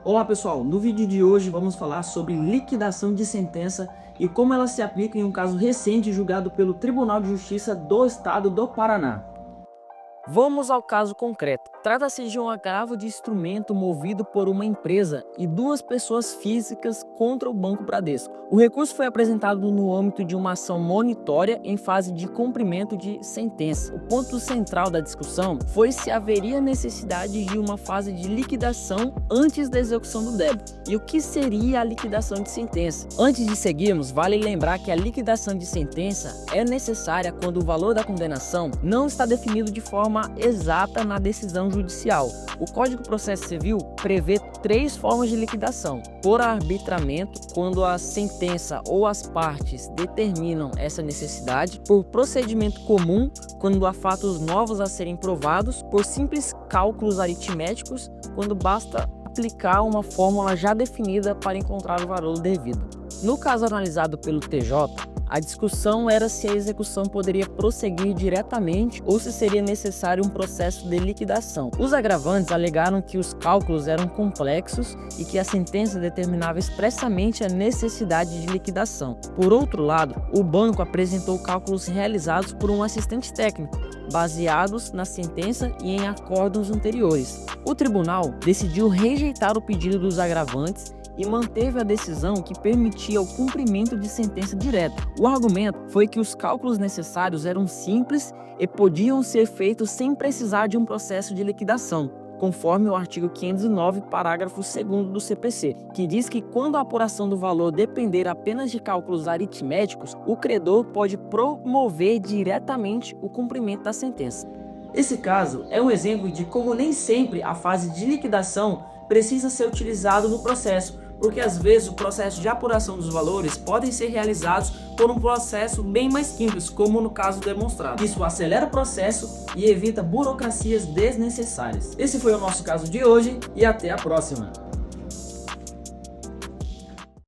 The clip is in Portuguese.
Olá pessoal, no vídeo de hoje vamos falar sobre liquidação de sentença e como ela se aplica em um caso recente julgado pelo Tribunal de Justiça do Estado do Paraná. Vamos ao caso concreto. Trata-se de um agravo de instrumento movido por uma empresa e duas pessoas físicas contra o Banco Bradesco. O recurso foi apresentado no âmbito de uma ação monitória em fase de cumprimento de sentença. O ponto central da discussão foi se haveria necessidade de uma fase de liquidação antes da execução do débito. E o que seria a liquidação de sentença? Antes de seguirmos, vale lembrar que a liquidação de sentença é necessária quando o valor da condenação não está definido de forma exata na decisão judicial. O Código de Processo Civil prevê 3 formas de liquidação: por arbitramento, quando a sentença ou as partes determinam essa necessidade; por procedimento comum, quando há fatos novos a serem provados; por simples cálculos aritméticos, quando basta aplicar uma fórmula já definida para encontrar o valor devido. No caso analisado pelo TJ, a discussão era se a execução poderia prosseguir diretamente ou se seria necessário um processo de liquidação. Os agravantes alegaram que os cálculos eram complexos e que a sentença determinava expressamente a necessidade de liquidação. Por outro lado, o banco apresentou cálculos realizados por um assistente técnico, baseados na sentença e em acórdãos anteriores. O tribunal decidiu rejeitar o pedido dos agravantes e manteve a decisão que permitia o cumprimento de sentença direta. O argumento foi que os cálculos necessários eram simples e podiam ser feitos sem precisar de um processo de liquidação, conforme o artigo 509, parágrafo 2º do CPC, que diz que quando a apuração do valor depender apenas de cálculos aritméticos, o credor pode promover diretamente o cumprimento da sentença. Esse caso é um exemplo de como nem sempre a fase de liquidação precisa ser utilizado no processo, porque às vezes o processo de apuração dos valores podem ser realizados por um processo bem mais simples, como no caso demonstrado. Isso acelera o processo e evita burocracias desnecessárias. Esse foi o nosso caso de hoje e até a próxima!